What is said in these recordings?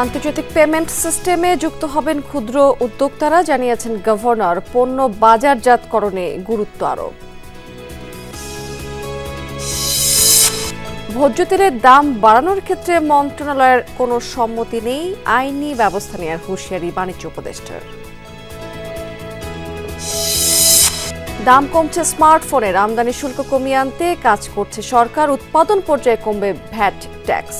আন্তর্জাতিক পেমেন্ট সিস্টেমে যুক্ত হবেন ক্ষুদ্র উদ্যোক্তারা, জানিয়েছেন গভর্নর। পণ্য বাজারজাতকরণে গুরুত্ব আরোপ। ভোজ্য তেলের দাম বাড়ানোর ক্ষেত্রে মন্ত্রণালয়ের কোনো সম্মতি নেই, আইনি ব্যবস্থা নেওয়ার হুঁশিয়ারি বাণিজ্য উপদেষ্টার। দাম কমছে স্মার্টফোনের, আমদানি শুল্ক কমিয়ে আনতে কাজ করছে সরকার। উৎপাদন পর্যায়ে কমবে ভ্যাট ট্যাক্স।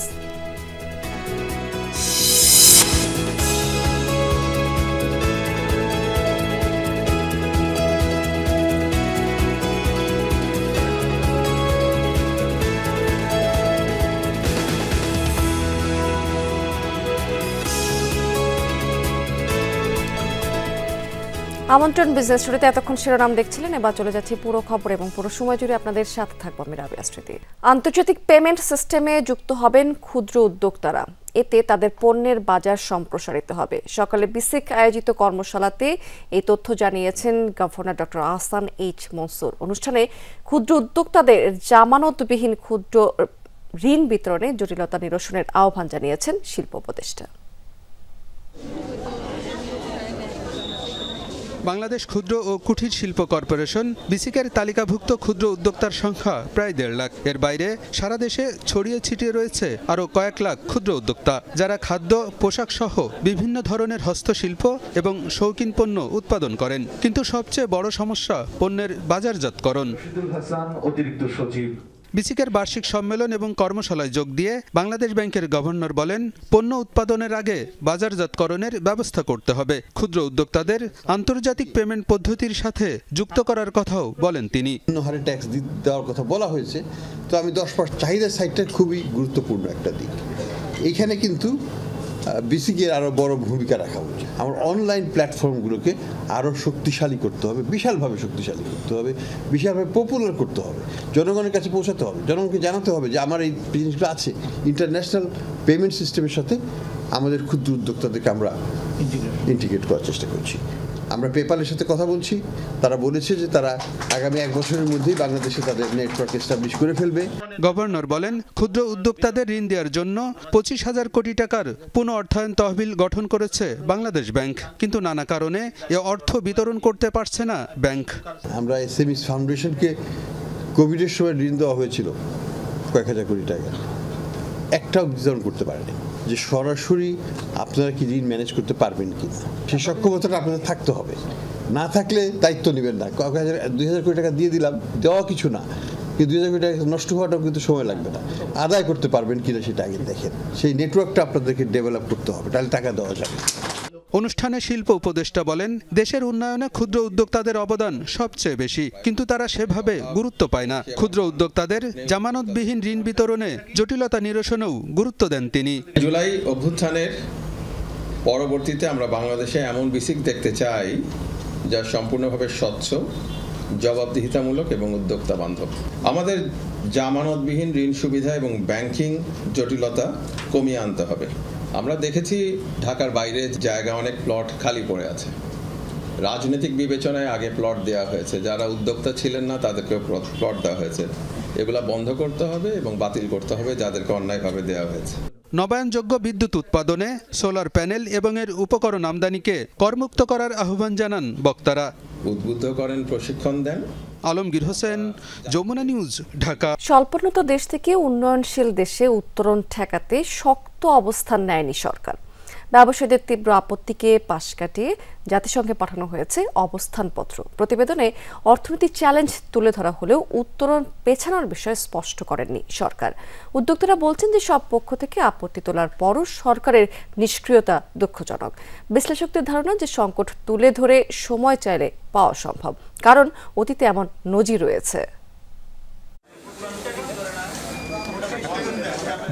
আমন্ত্রণ বিজনেস স্টোরিতে এতক্ষণ শিরোনাম দেখছিলেন, এবার চলে যাচ্ছি পুরো খবর এবং পুরো সময় জুড়ে আপনাদের সাথে থাকবো আমি রাবিয়া স্মৃতি। আন্তর্জাতিক পেমেন্ট সিস্টেমে যুক্ত হবেন ক্ষুদ্র উদ্যোক্তারা, এতে তাদের পণ্যের বাজার সম্প্রসারিত হবে। সকালে বিসিক আয়োজিত কর্মশালাতে এই তথ্য জানিয়েছেন governor doctor Ahsan H Mansur. অনুষ্ঠানে ক্ষুদ্র উদ্যোক্তাদের জামানতবিহীন ক্ষুদ্র ঋণ বিতরণে জটিলতা নিরসনের আহ্বান জানিয়েছেন শিল্প উপদেষ্টা। বাংলাদেশ ক্ষুদ্র ও কুটির শিল্প কর্পোরেশন বিসিকের তালিকাভুক্ত ক্ষুদ্র উদ্যোক্তার সংখ্যা প্রায় 1.5 লাখ। এর বাইরে সারা দেশে ছড়িয়ে ছিটিয়ে রয়েছে আরও কয়েক লাখ ক্ষুদ্র উদ্যোক্তা, যারা খাদ্য, পোশাক সহ বিভিন্ন ধরনের হস্তশিল্প এবং শৌখিন পণ্য উৎপাদন করেন। কিন্তু সবচেয়ে বড় সমস্যা পণ্যের বাজারজাতকরণ। অতিরিক্ত সচিব বিসিকের বার্ষিক সম্মেলন এবং কর্মশালায় যোগ দিয়ে বাংলাদেশ ব্যাংকের গভর্নর বলেন, পণ্য উৎপাদনের আগে বাজারজাতকরণের ব্যবস্থা করতে হবে। ক্ষুদ্র উদ্যোক্তাদের আন্তর্জাতিক পেমেন্ট পদ্ধতির সাথে যুক্ত করার কথাও বলেন তিনি। হারে ট্যাক্স দেওয়ার কথা বলা হয়েছে, তো আমি 10% চাহিদা সাইডটা খুবই গুরুত্বপূর্ণ একটা দিক। এইখানে কিন্তু বিসিকের আরও বড় ভূমিকা রাখা উচিত। আমার অনলাইন প্ল্যাটফর্মগুলোকে আরও শক্তিশালী করতে হবে, বিশালভাবে শক্তিশালী করতে হবে, বিশালভাবে পপুলার করতে হবে, জনগণের কাছে পৌঁছাতে হবে, জনগণকে জানাতে হবে যে আমার এই জিনিসগুলো আছে। ইন্টারন্যাশনাল পেমেন্ট সিস্টেমের সাথে আমাদের ক্ষুদ্র উদ্যোক্তাদেরকে আমরা ইন্টিগ্রেট করার চেষ্টা করছি। আমরা পেপ্যালের সাথে কথা বলছি, তারা বলেছে যে তারা আগামী 1 বছরের মধ্যেই বাংলাদেশে তাদের নেটওয়ার্ক এস্টাবলিশ করে ফেলবে। গভর্নর বলেন, ক্ষুদ্র উদ্যোক্তাদের ঋণ দেওয়ার জন্য 25,000 কোটি টাকার পুনঃ অর্থায়ন তহবিল গঠন করেছে বাংলাদেশ ব্যাংক, কিন্তু নানা কারণে এ অর্থ বিতরণ করতে পারছে না ব্যাংক। আমরা এসএমইস ফাউন্ডেশনকে কোভিডের সময় ঋণ দেওয়া হয়েছিল কয়েক হাজার কোটি টাকা, একটাও বিতরণ করতে পারেনি। যে সরাসরি আপনারা কি ঋণ ম্যানেজ করতে পারবেন কি না, সেই সক্ষমতাটা আপনাদের থাকতে হবে। না থাকলে দায়িত্ব নেবেন না। 2,000 কোটি টাকা দিয়ে দিলাম, দেওয়া কিছু না, কিন্তু 2,000 কোটি টাকা নষ্ট হওয়াটাও কিন্তু সময় লাগবে না। আদায় করতে পারবেন কিনা সেটা আগে দেখেন। সেই নেটওয়ার্কটা আপনাদেরকে ডেভেলপ করতে হবে, তাহলে টাকা দেওয়া যাবে। অনুষ্ঠানে শিল্প উপদেষ্টা বলেন, দেশের উন্নয়নে ক্ষুদ্র উদ্যোক্তাদের অবদান সবচেয়ে বেশি, কিন্তু তারা সেভাবে গুরুত্ব পায় না। ক্ষুদ্র উদ্যোক্তাদের জামানতবিহীন ঋণ বিতরণে জটিলতা নিরসনেও গুরুত্ব দেন তিনি। জুলাই অভ্যুত্থানের পরবর্তীতে আমরা বাংলাদেশে এমন বিসিক দেখতে চাই যা সম্পূর্ণভাবে স্বচ্ছ, জবাবদিহিতামূলক এবং উদ্যোক্তা বান্ধব। আমাদের জামানতবিহীন ঋণ সুবিধা এবং ব্যাংকিং জটিলতা কমিয়ে আনতে হবে। আমরা দেখেছি ঢাকার বাইরে জায়গা অনেক প্লট খালি পড়ে আছে। রাজনৈতিক বিবেচনায় আগে প্লট দেওয়া হয়েছে, যারা উদ্যোক্তা ছিলেন না তাদেরকে প্লট দেওয়া হয়েছে। এগুলা বন্ধ করতে হবে এবং বাতিল করতে হবে যাদেরকে অন্যায়ভাবে দেওয়া হয়েছে। নবায়নযোগ্য বিদ্যুৎ উৎপাদনে সোলার প্যানেল এবং এর উপকরণ আমদানিকে করমুক্ত করার আহ্বান জানান বক্তারা। উদ্বুদ্ধ করেন, প্রশিক্ষণ দেন। আলমগীর হোসেন, যমুনা নিউজ, ঢাকা। স্বল্পোন্নত দেশ থেকে উন্নয়নশীল দেশে উত্তরণ ঠেকাতে শক্ত অবস্থান নেয়নি সরকার। ব্যবসায়ীদের তীব্র আপত্তিকে পাশ কাটিয়ে জাতিসংঘে পাঠানো হয়েছে অবস্থানপত্র। প্রতিবেদনে অর্থনৈতিক চ্যালেঞ্জ তুলে ধরা হলেও উত্তরণ পেছানোর বিষয় স্পষ্ট করেননি সরকার। উদ্যোক্তারা বলছেন যে সব পক্ষ থেকে আপত্তি তোলার পরও সরকারের নিষ্ক্রিয়তা দুঃখজনক। বিশ্লেষকদের ধারণা যে সংকট তুলে ধরে সময় চাইলে পাওয়া সম্ভব, কারণ অতীতে এমন নজির রয়েছে।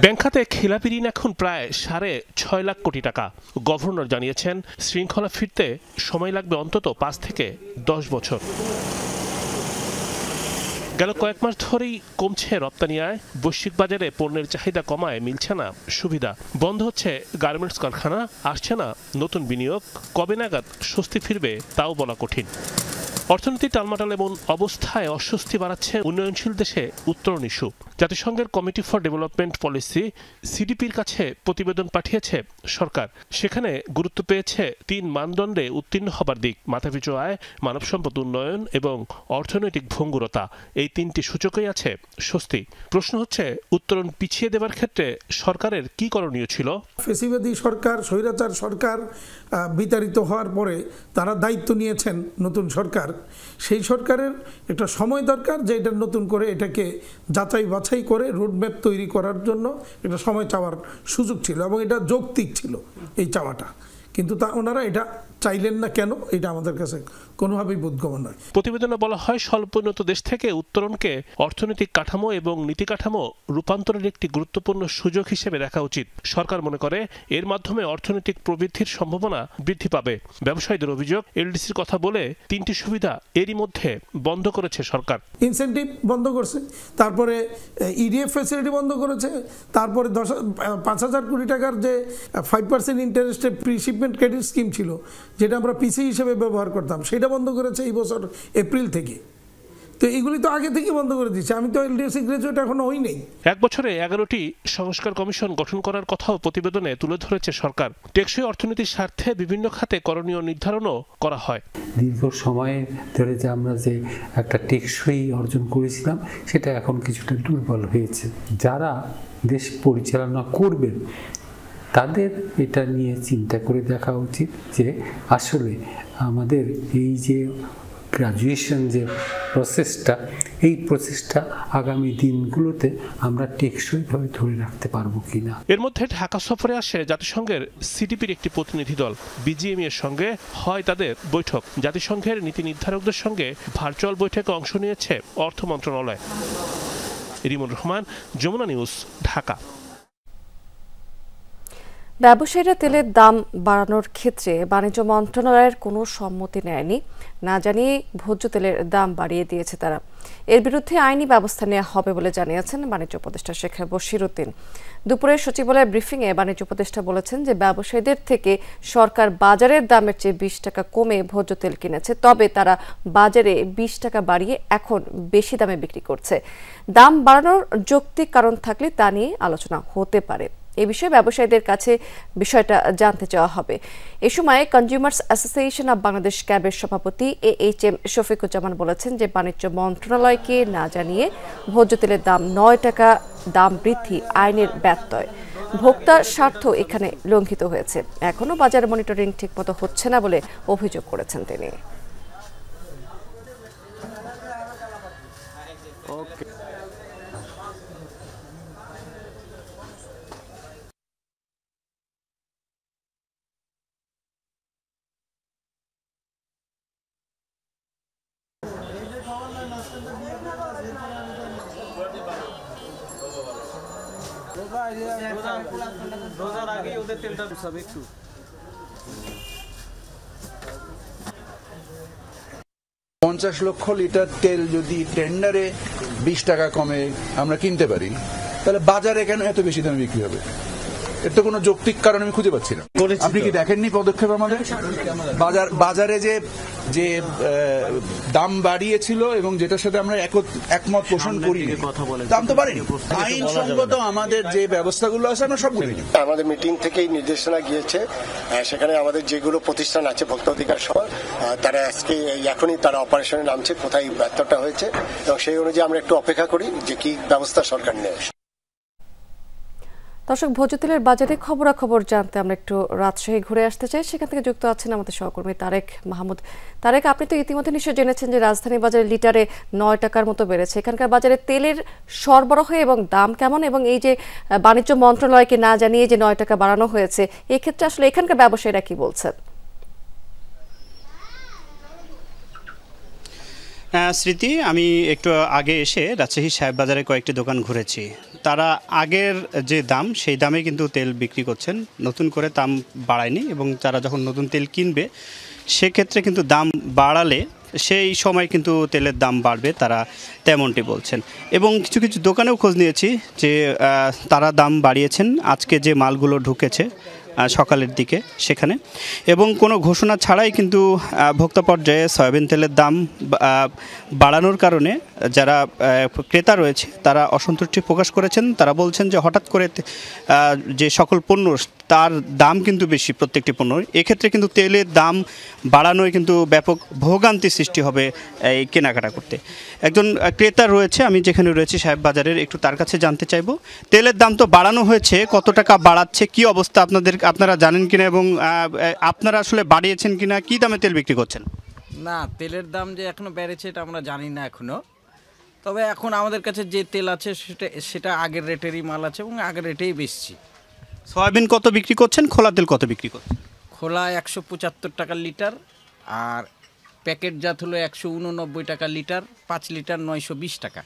ব্যাংক খাতে খেলাপি ঋণ এখন প্রায় 6.5 লাখ কোটি টাকা। গভর্নর জানিয়েছেন, শৃঙ্খলা ফিরতে সময় লাগবে অন্তত 5 থেকে 10 বছর। গেল কয়েক মাস ধরেই কমছে রপ্তানি আয়। বৈশ্বিক বাজারে পণ্যের চাহিদা কমায় মিলছে না সুবিধা। বন্ধ হচ্ছে গার্মেন্টস কারখানা, আসছে না নতুন বিনিয়োগ। কবে নাগাদ স্বস্তি ফিরবে তাও বলা কঠিন। অর্থনীতি টালমাটাল এমন অবস্থায় অস্বস্তি বাড়াচ্ছে উন্নয়নশীল দেশে উত্তরণ ইস্যু। জাতিসংঘের কমিটি ফর ডেভেলপমেন্ট পলিসি সিডিপির কাছে প্রতিবেদন পাঠিয়েছে সরকার। সেখানে গুরুত্ব পেয়েছে 3 মানদণ্ডে উত্তীর্ণ হবার দিক: মাথাপিছু আয়, মানব সম্পদ উন্নয়ন এবং অর্থনৈতিক ভঙ্গুরতা। এই 3টি সূচকেই আছে স্বস্তি। প্রশ্ন হচ্ছে, উত্তরণ পিছিয়ে দেবার ক্ষেত্রে সরকারের কি করণীয় ছিল? ফেসিবাদী সরকার, স্বৈরাচার সরকার বিতাড়িত হওয়ার পরে তারা দায়িত্ব নিয়েছেন নতুন সরকার। সেই সরকারের একটা সময় দরকার যে এটা নতুন করে এটাকে যাচাই বাছাই করে রোডম্যাপ তৈরি করার জন্য একটা সময় চাওয়ার সুযোগ ছিল এবং এটা যৌক্তিক ছিল এই চাওয়াটা। কিন্তু ওনারা এটা চাইলেন না কেন, এটা আমাদের কাছে কোনোভাবেই বোধগম্য নয়। প্রতিবেদনে বলা হয়, স্বল্পোন্নত দেশ থেকে উত্তরণকে অর্থনৈতিক কাঠামো এবং নীতি কাঠামো রূপান্তরের একটি গুরুত্বপূর্ণ সুযোগ হিসেবে দেখা উচিত। সরকার মনে করে এর মাধ্যমে অর্থনৈতিক প্রবৃদ্ধির সম্ভাবনা বৃদ্ধি পাবে। ব্যবসায়ীদের অভিযোগ, এলডিসির কথা বলে 3টি সুবিধা এরই মধ্যে বন্ধ করেছে সরকার। ইনসেন্টিভ বন্ধ করছে, তারপরে ইডিএফ ফ্যাসিলিটি বন্ধ করেছে, তারপরে 5,000 কোটি টাকার যে 5% ইন্টারেস্টে প্রি শিপমেন্ট ক্রেডিট স্কিম ছিল, যেটা আমরা পিসি হিসেবে ব্যবহার করতাম, সেটা বন্ধ করেছে এই বছর এপ্রিল থেকে। তো এগুলি তো আগে থেকে বন্ধ করে দিচ্ছে। আমি তো এলডিসি গ্রাজুয়েট এখনো হই নাই। 1 বছরে 11টি সংস্কার কমিশন গঠন করার কথাও প্রতিবেদনে তুলে ধরেছে সরকার। টেকসই অর্থনীতির স্বার্থে বিভিন্ন খাতে করণীয় নির্ধারণও করা হয়। দীর্ঘ সময় ধরে যে আমরা যে একটা টেকসই অর্জন করেছিলাম, সেটা এখন কিছুটা দুর্বল হয়েছে। যারা দেশ পরিচালনা করবেন তাদের এটা নিয়ে চিন্তা করে দেখা উচিত যে আসলে আমাদের এই যে গ্রাজুয়েশন যে প্রসেসটা, এই প্রসেসটা আগামী দিনগুলোতে আমরা টেকসইভাবে ধরে রাখতে পারবো কিনা। এর মধ্যে ঢাকা সফরে আসে জাতিসংঘের সিডিপির একটি প্রতিনিধি দল। বিজিএমই এর সঙ্গে হয় তাদের বৈঠক। জাতিসংঘের নীতি নির্ধারকদের সঙ্গে ভার্চুয়াল বৈঠকে অংশ নিয়েছে অর্থ মন্ত্রণালয়। রিমন রহমান, যমুনা নিউজ, ঢাকা। ব্যবসায়ীরা তেলের দাম বাড়ানোর ক্ষেত্রে বাণিজ্য মন্ত্রণালয়ের কোনো সম্মতি নেয়নি, না জানিয়ে ভোজ্য তেলের দাম বাড়িয়ে দিয়েছে তারা। এর বিরুদ্ধে আইনি ব্যবস্থা নেওয়া হবে বলে জানিয়েছেন বাণিজ্য উপদেষ্টা শেখ বশিরউদ্দিন। দুপুরে সচিবালয় ব্রিফিংয়ে বাণিজ্য উপদেষ্টা বলেছেন যে ব্যবসায়ীদের থেকে সরকার বাজারের দামের চেয়ে 20 টাকা কমে ভোজ্য তেল কিনেছে, তবে তারা বাজারে 20 টাকা বাড়িয়ে এখন বেশি দামে বিক্রি করছে। দাম বাড়ানোর যৌক্তিক কারণ থাকলে তা নিয়ে আলোচনা হতে পারে। এই বিষয়ে ব্যবসায়ীদের কাছে বিষয়টা জানতে চাওয়া হবে। এ সময় কনজিউমার্স অ্যাসোসিয়েশন অব বাংলাদেশ ক্যাবের সভাপতি AHM শফিকুজ্জামান বলেছেন যে বাণিজ্য মন্ত্রণালয়কে না জানিয়ে ভোজ্য তেলের দাম 9 টাকা দাম বৃদ্ধি আইনের ব্যত্যয়। ভোক্তার স্বার্থ এখানে লঙ্ঘিত হয়েছে। এখনো বাজার মনিটরিং ঠিকমতো হচ্ছে না বলে অভিযোগ করেছেন তিনি। রোজার আগে ওদের তেলটা সব একটু 50 লক্ষ লিটার তেল যদি টেন্ডারে 20 টাকা কমে আমরা কিনতে পারি, তাহলে বাজারে কেন এত বেশি দামে বিক্রি হবে? এর তো কোনো যৌক্তিক কারণ আমি খুঁজে পাচ্ছি না। আপনি কি দেখেননি পদক্ষেপ আমাদের? বাজারে যে দাম বাড়িয়েছিল এবং যেটার সাথে আমরা একমত পোষণ করি, দাম তো বাড়েনি। আইনসঙ্গত আমাদের যে ব্যবস্থাগুলো আছে আমরা সবগুলো আমাদের মিটিং থেকেই নির্দেশনা গিয়েছে। সেখানে আমাদের যেগুলো প্রতিষ্ঠান আছে ভোক্তা অধিকার সহ, তারা আজকে এখনই তারা অপারেশনে নামছে, কোথায় ব্যর্থতা হয়েছে, এবং সেই অনুযায়ী আমরা একটু অপেক্ষা করি যে কি ব্যবস্থা সরকার নেয়। দর্শক, ভোজ্য তেলের বাজারে খবরাখবর জানতে আমরা একটু রাজশাহী ঘুরে আসতে চাই। সেখান থেকে যুক্ত আছেন আমাদের সহকর্মী তারেক মাহমুদ। তারেক, আপনি তো ইতিমধ্যে নিশ্চয় জেনেছেন যে রাজধানী বাজারে লিটারে 9 টাকার মতো বেড়েছে। এখানকার বাজারে তেলের সরবরাহ এবং দাম কেমন, এবং এই যে বাণিজ্য মন্ত্রণালয়কে না জানিয়ে যে 9 টাকা বাড়ানো হয়েছে, এক্ষেত্রে আসলে এখানকার ব্যবসায়ীরা কি বলছেন? স্মৃতি, আমি একটু আগে এসে রাজশাহী সাহেব বাজারে কয়েকটি দোকান ঘুরেছি। তারা আগের যে দাম সেই দামে কিন্তু তেল বিক্রি করছেন, নতুন করে দাম বাড়ায়নি। এবং তারা যখন নতুন তেল কিনবে সেক্ষেত্রে কিন্তু দাম বাড়ালে সেই সময় কিন্তু তেলের দাম বাড়বে, তারা তেমনটি বলছেন। এবং কিছু কিছু দোকানেও খোঁজ নিয়েছি যে তারা দাম বাড়িয়েছেন। আজকে যে মালগুলো ঢুকেছে সকালের দিকে সেখানে, এবং কোনো ঘোষণা ছাড়াই কিন্তু ভোক্তা পর্যায়ে সয়াবিন তেলের দাম বাড়ানোর কারণে যারা ক্রেতা রয়েছে তারা অসন্তুষ্টি প্রকাশ করেছেন। তারা বলছেন যে হঠাৎ করে যে সকল পণ্য তার দাম কিন্তু বেশি প্রত্যেকটি পণ্যর, এক্ষেত্রে কিন্তু তেলের দাম বাড়ানোয় কিন্তু ব্যাপক ভোগান্তি সৃষ্টি হবে এই কেনাকাটা করতে। একজন ক্রেতা রয়েছে, আমি যেখানে রয়েছি সাহেব বাজারের, একটু তার কাছে জানতে চাইবো তেলের দাম তো বাড়ানো হয়েছে, কত টাকা বাড়াচ্ছে, কি অবস্থা আপনারা জানেন কিনা, এবং আপনারা আসলে বাড়িয়েছেন কিনা, কি দামে তেল বিক্রি করছেন? না, তেলের দাম যে এখনো বেড়েছে এটা আমরা জানি না এখনো, তবে এখন আমাদের কাছে যে তেল আছে সেটা আগের রেটেরই মাল আছে এবং আগের রেটেই বেচছি। সয়াবিন কত বিক্রি করছেন, খোলা তেল কত বিক্রি করছেন? খোলা 175 টাকা লিটার, আর প্যাকেটজাত হলো 189 টাকা লিটার, 5 লিটার 920 টাকা।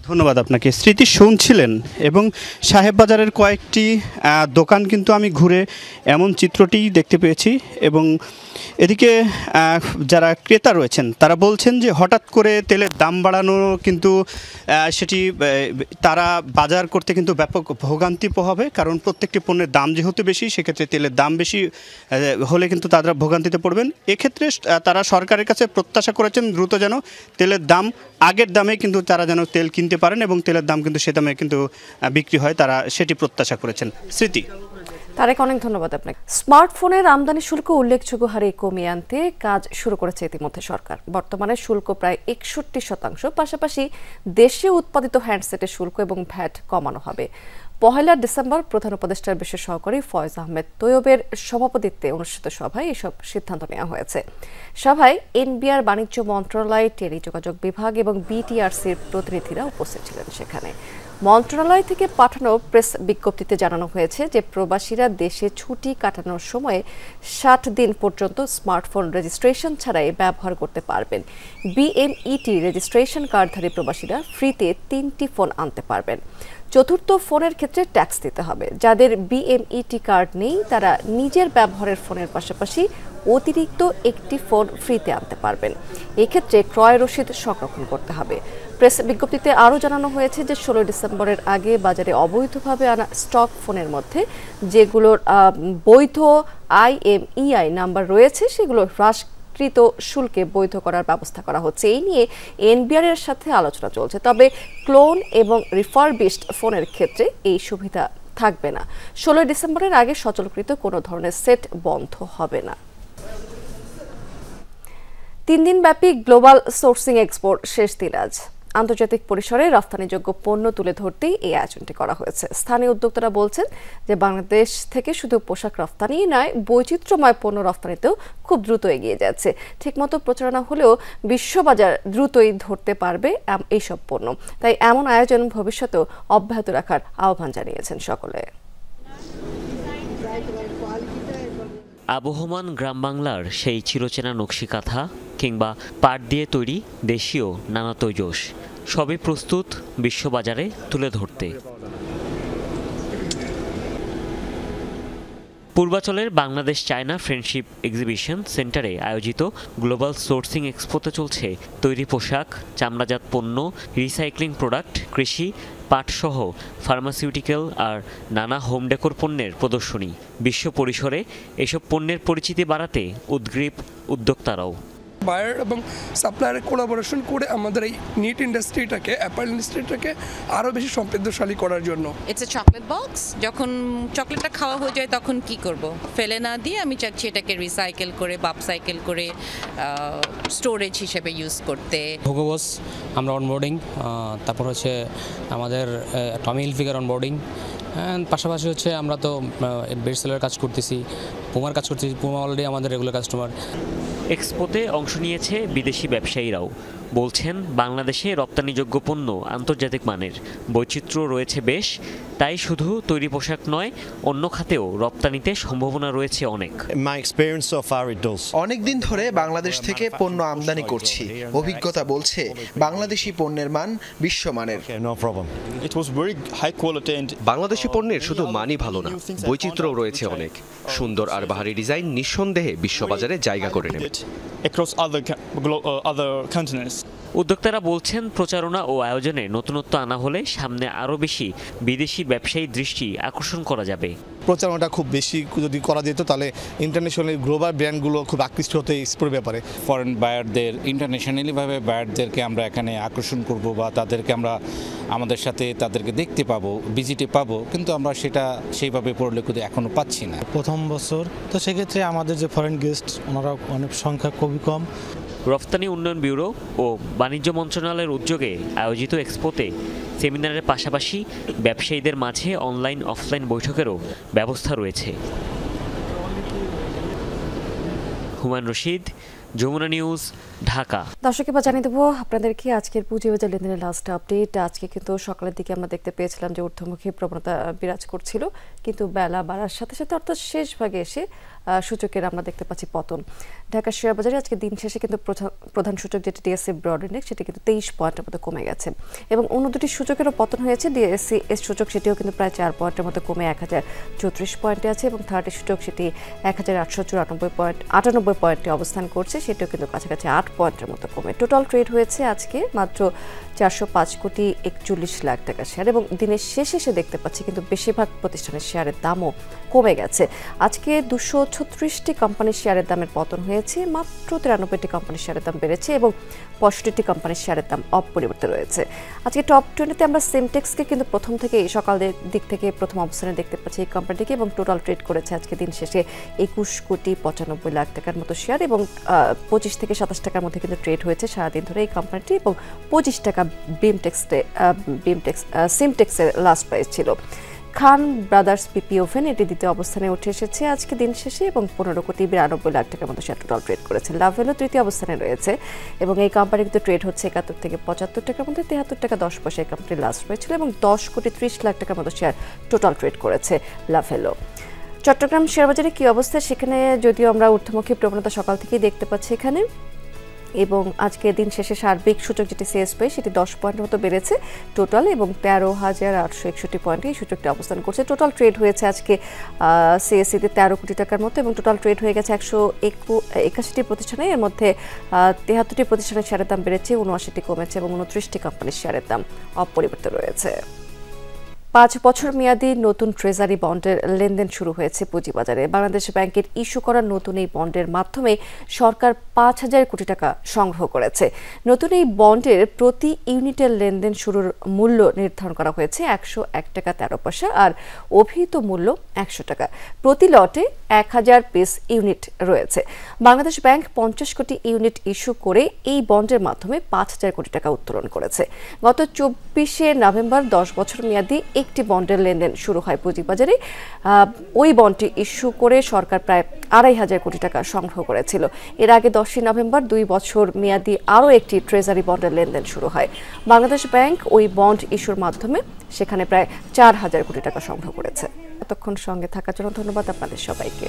ধন্যবাদ আপনাকে। স্মৃতি শুনছিলেন, এবং সাহেব বাজারের কয়েকটি দোকান কিন্তু আমি ঘুরে এমন চিত্রটি দেখতে পেয়েছি, এবং এদিকে যারা ক্রেতা রয়েছেন তারা বলছেন যে হঠাৎ করে তেলের দাম বাড়ানো কিন্তু সেটি তারা বাজার করতে কিন্তু ব্যাপক ভোগান্তি পোহাবে, কারণ প্রত্যেকটি পণ্যের দাম যেহেতু বেশি, সেক্ষেত্রে তেলের দাম বেশি হলে কিন্তু তারা ভোগান্তিতে পড়বেন। এক্ষেত্রে তারা সরকারের কাছে প্রত্যাশা করেছেন দ্রুত যেন তেলের দাম আগের দামে কিন্তু তারা যেন তেল কিনতে পারেন এবং তেলের দাম কিন্তু সে দামে কিন্তু বিক্রি হয়, তারা সেটি প্রত্যাশা করেছেন। স্মৃতি, তারেক, অনেক ধন্যবাদ আপনাকে। স্মার্টফোনের আমদানি শুল্ক উল্লেখযোগ্য হারে কমিয়ে আনতে কাজ শুরু করেছে ইতিমধ্যে সরকার। বর্তমানে শুল্ক প্রায় 61%, পাশাপাশি দেশে উৎপাদিত হ্যান্ডসেটের শুল্ক এবং ভ্যাট কমানো হবে। 1 ডিসেম্বর প্রধান উপদেষ্টার বিশেষ সহকারী ফয়েজ আহমেদ তৈয়বের সভাপতিত্বে অনুষ্ঠিত সভায় এসব সিদ্ধান্ত নেওয়া হয়েছে। সভায় এনবিআর, বাণিজ্য মন্ত্রণালয়, টেলিযোগাযোগ বিভাগ এবং বিটিআরসির প্রতিনিধিরা উপস্থিত ছিলেন। সেখানে মন্ত্রণালয় থেকে পাঠানো প্রেস বিজ্ঞপ্তিতে জানানো হয়েছে যে প্রবাসীরা দেশে ছুটি কাটানোর সময়ে 60 দিন পর্যন্ত স্মার্টফোন রেজিস্ট্রেশন ছাড়াই ব্যবহার করতে পারবেন। বিএমইটি রেজিস্ট্রেশন কার্ডধারী প্রবাসীরা ফ্রিতে 3টি ফোন আনতে পারবেন। চতুর্থ ফোনের ক্ষেত্রে ট্যাক্স দিতে হবে। যাদের বিএমইটি কার্ড নেই তারা নিজের ব্যবহারের ফোনের পাশাপাশি অতিরিক্ত একটি ফোন ফ্রিতে আনতে পারবেন। এক্ষেত্রে ক্রয় রসিদ সংরক্ষণ করতে হবে। প্রেস বিজ্ঞপ্তিতে আরও জানানো হয়েছে যে 16 ডিসেম্বরের আগে বাজারে অবৈধভাবে আনা স্টক ফোনের মধ্যে যেগুলোর বৈধ IMEI নাম্বার রয়েছে সেগুলো হ্রাসকৃত শুল্কে বৈধ করার ব্যবস্থা করা হচ্ছে। এই নিয়ে এনবিআর এর সাথে আলোচনা চলছে, তবে ক্লোন এবং রিফারবিশড ফোনের ক্ষেত্রে এই সুবিধা থাকবে না। 16 ডিসেম্বরের আগে সচলকৃত কোনো ধরনের সেট বন্ধ হবে না। 3 দিনব্যাপী গ্লোবাল সোর্সিং এক্সপো শেষ দিন আজ। আন্তর্জাতিক পরিসরে রপ্তানিযোগ্য পণ্য তুলে ধরতেই এই আয়োজনটি করা হয়েছে। স্থানীয় উদ্যোক্তারা বলছেন যে বাংলাদেশ থেকে শুধু পোশাক রপ্তানিই নয়, বৈচিত্র্যময় পণ্য রপ্তানিতেও খুব দ্রুত এগিয়ে যাচ্ছে। ঠিকমতো প্রচারণা হলেও বিশ্ববাজার দ্রুতই ধরতে পারবে এইসব পণ্য। তাই এমন আয়োজন ভবিষ্যতেও অব্যাহত রাখার আহ্বান জানিয়েছেন সকলে। আবহমান গ্রাম বাংলার সেই চিরচেনা নকশি কাঁথা কিংবা পাট দিয়ে তৈরি দেশীয় নানা তৈজস সবই প্রস্তুত বিশ্ববাজারে তুলে ধরতে। পূর্বাচলের বাংলাদেশ চায়না ফ্রেন্ডশিপ এক্সিবিশন সেন্টারে আয়োজিত গ্লোবাল সোর্সিং এক্সপোতে চলছে তৈরি পোশাক, চামড়াজাত পণ্য, রিসাইক্লিং প্রোডাক্ট, কৃষি, পাটসহ ফার্মাসিউটিক্যাল আর নানা হোম ডেকোর পণ্যের প্রদর্শনী। বিশ্ব পরিসরে এসব পণ্যের পরিচিতি বাড়াতে উদ্গ্রীব উদ্যোক্তারাও। বায়ার এবং সাপ্লায়ারের কোলাবোরেশন করে আমাদের এই নিট ইন্ডাস্ট্রিটাকে, অ্যাপারেল ইন্ডাস্ট্রিটাকে আরও বেশি সমৃদ্ধশালী করার জন্য। It's a chocolate box. যখন চকলেটটা খাওয়া হয়ে যায় তখন কি করব, ফেলে না দিয়ে আমি চাচ্ছি এটাকে রিসাইকেল করে বা আপসাইকেল করে স্টোরেজ হিসেবে ইউজ করতে। ভোগোবস আমরা অনবোর্ডিং, তারপর হচ্ছে আমাদের টমি হিলফিগার অনবোর্ডিং, পাশাপাশি হচ্ছে আমরা তো বেস্ট সেলার কাজ করতেছি, পুমার কাজ করতেছি। পুমা অলরেডি আমাদের রেগুলার কাস্টমার। এক্সপোতে অংশ নিয়েছে বিদেশি ব্যবসায়ীরাও। বলছেন বাংলাদেশে রপ্তানিযোগ্য পণ্য আন্তর্জাতিক মানের, বৈচিত্র্য রয়েছে বেশ, তাই শুধু তৈরি পোশাক নয় অন্য খাতেও রপ্তানিতে সম্ভাবনা রয়েছে অনেক। অনেকদিন ধরে বাংলাদেশ থেকে পণ্য আমদানি করছি, অভিজ্ঞতা বলছে বাংলাদেশি পণ্যের মান বিশ্বমানের। বাংলাদেশি পণ্যের শুধু মানই ভালো না, বৈচিত্র্যও রয়েছে অনেক। সুন্দর আর বাহারি ডিজাইন নিঃসন্দেহে বিশ্ববাজারে জায়গা করে নেবে। উদ্যোক্তারা বলছেন প্রচারণা ও আয়োজনে নতুনত্ব আনা হলে সামনে আরও বেশি বিদেশি ব্যবসায়ী দৃষ্টি আকর্ষণ করা যাবে। প্রচারণাটা খুব বেশি যদি করা যেত তাহলে ইন্টারন্যাশনাল গ্লোবাল ব্র্যান্ডগুলো খুব আকৃষ্ট হতে স্পোর্টের ব্যাপারে। ফরেন বায়ারদের ইন্টারন্যাশনালিভাবে বায়ারদেরকে আমরা এখানে আকর্ষণ করব বা তাদেরকে আমরা আমাদের সাথে তাদেরকে দেখতে পাবো, ভিজিটে পাবো, কিন্তু আমরা সেটা সেইভাবে পরিলক্ষিত এখনো পাচ্ছি না। প্রথম বছর তো সেক্ষেত্রে আমাদের যে ফরেন গেস্ট ওনারা অনেক সংখ্যা খুবই কম। রফতানি উন্নয়ন ব্যুরো ও বাণিজ্য মন্ত্রণালয়ের উদ্যোগে আয়োজিত এক্সপোতে সেমিনারের পাশাপাশি ব্যবসায়ীদের মাঝে অনলাইন অফলাইন বৈঠকেরও ব্যবস্থা রয়েছে। হুমায়ুন রশিদ, যমুনা নিউজ, ঢাকা। দর্শক এবার জানিয়ে দেবো আপনাদেরকে আজকের পুঁজিবাজার লেনদেনের লাস্ট আপডেট। আজকে কিন্তু সকালের দিকে আমরা দেখতে পেয়েছিলাম যে ঊর্ধ্বমুখী প্রবণতা বিরাজ করছিল, কিন্তু বেলা বাড়ার সাথে সাথে অর্থাৎ শেষ ভাগে এসে সূচকের আমরা দেখতে পাচ্ছি পতন। ঢাকা শেয়ার বাজারে আজকে দিন শেষে কিন্তু প্রধান সূচক যেটি ডিএসসি ব্রড ইন্ডেক্স সেটি কিন্তু 23 পয়েন্টের মতো কমে গেছে এবং অন্য দুটি সূচকেরও পতন হয়েছে। ডিএসসি এস সূচক সেটিও কিন্তু প্রায় 4 পয়েন্টের মতো কমে 1034 পয়েন্টে আছে এবং থার্টি সূচক সেটি 1894 পয়েন্টে অবস্থান করছে, সেটিও কিন্তু কাছাকাছি 8 পয়েন্টের মতো কমে। টোটাল ট্রেড হয়েছে আজকে মাত্র 405,41,00,000 টাকা শেয়ার এবং দিনের শেষে এসে দেখতে পাচ্ছি কিন্তু বেশিরভাগ প্রতিষ্ঠানের শেয়ারের দামও কমে গেছে। আজকে 236টি কোম্পানির শেয়ারের দামের পতন হয়েছে, মাত্র 93টি কোম্পানির শেয়ারের দাম বেড়েছে এবং 65টি কোম্পানির শেয়ারের দাম অপরিবর্তিত রয়েছে। আজকে টপ 20তে আমরা সিমটেক্সকে কিন্তু প্রথম থেকে সকালের দিক থেকে প্রথম অবস্থানে দেখতে পাচ্ছি এই কোম্পানিটিকে এবং টোটাল ট্রেড করেছে আজকে দিন শেষে 21,95,00,000 টাকার মতো শেয়ার এবং 25 থেকে 27 টাকার মধ্যে কিন্তু ট্রেড হয়েছে সারাদিন ধরে এই কোম্পানিটি এবং 25 টাকা সিমটেক্সের লাস্ট প্রাইস ছিল। খান ব্রাদার্স পিপি ওভেন এটি দ্বিতীয় অবস্থানে উঠে এসেছে আজকে দিন শেষে এবং 15,92,00,000 টাকার মতো শেয়ার টোটাল ট্রেড করেছে। লাভেলও তৃতীয় অবস্থানে রয়েছে এবং এই কোম্পানি কিন্তু ট্রেড হচ্ছে 71 থেকে 75 টাকার মধ্যে, 73 টাকা 10 পয়সা এই কোম্পানির লাস্ট প্রাইস ছিল এবং 10,30,00,000 টাকার মতো শেয়ার টোটাল ট্রেড করেছে লাভেলও। চট্টগ্রাম শেয়ার বাজারে কি অবস্থা, সেখানে যদিও আমরা ঊর্ধ্বমুখী প্রবণতা সকাল থেকেই দেখতে পাচ্ছি এখানে এবং আজকে দিন শেষে সার্বিক সূচক যেটি সিএসপি সেটি 10 পয়েন্টের মতো বেড়েছে টোটাল এবং 13,861 পয়েন্টে এই সূচকটি অবস্থান করছে। টোটাল ট্রেড হয়েছে আজকে সিএসসিতে 13 কোটি টাকার মতো এবং টোটাল ট্রেড হয়ে গেছে 181টি প্রতিষ্ঠানে, এর মধ্যে 73টি প্রতিষ্ঠানের শেয়ারের দাম বেড়েছে, 79টি কমেছে এবং 29টি কোম্পানির শেয়ারের দাম অপরিবর্তিত রয়েছে। 5 বছর মেয়াদী নতুন ট্রেজারি বন্ডের লেনদেন শুরু হয়েছে পুঁজিবাজারে। বাংলাদেশ ব্যাংকের ইস্যু করা নতুন এই বন্ডের মাধ্যমে সরকার 5,000 কোটি টাকা সংগ্রহ করেছে। নতুন এই বন্ডের প্রতি ইউনিটের লেনদেন শুরুর মূল্য নির্ধারণ করা হয়েছে 101 টাকা 13 পয়সা আর অভিহিত মূল্য 100 টাকা। প্রতি লটে 1000 পিস ইউনিট রয়েছে। বাংলাদেশ ব্যাংক 50 কোটি ইউনিট ইস্যু করে এই বন্ডের মাধ্যমে 5,000 কোটি টাকা উত্তোলন করেছে। গত 24শে নভেম্বর 10 বছর মেয়াদী একটি বন্ডের লেনদেন শুরু হয় পুঁজিবাজারে। ওই বন্ডটি ইস্যু করে সরকার প্রায় 2,500 কোটি টাকা সংগ্রহ করেছিল। এর আগে 10 নভেম্বর 2 বছর মেয়াদী আরও একটি ট্রেজারি বন্ডের লেনদেন শুরু হয়। বাংলাদেশ ব্যাংক ওই বন্ড ইস্যুর মাধ্যমে সেখানে প্রায় 4,000 কোটি টাকা সংগ্রহ করেছে। এতক্ষণ সঙ্গে থাকার জন্য ধন্যবাদ আপনাদের সবাইকে।